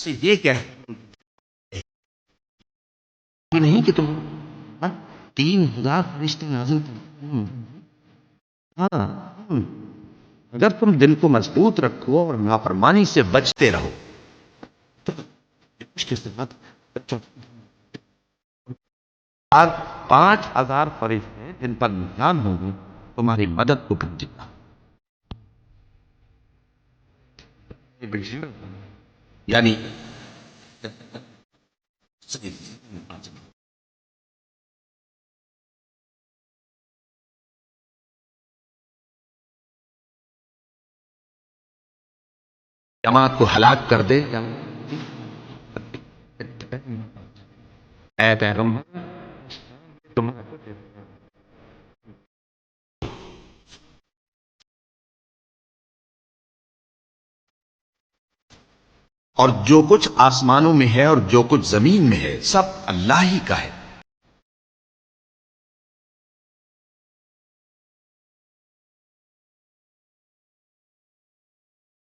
سے یہ کہہ نہیں کہ تم 3,000 فرشتے نازل ہاں اگر تم دل کو مضبوط رکھو اور نافرمانی سے بچتے رہو تو مشکل سے بات 5,000 فرشتے جن پر نظام ہوگی تمہاری مدد کو کر دینا یعنی جماعت کو ہلاک کر دے اے پیغمبر تم اور جو کچھ آسمانوں میں ہے اور جو کچھ زمین میں ہے سب اللہ ہی کا ہے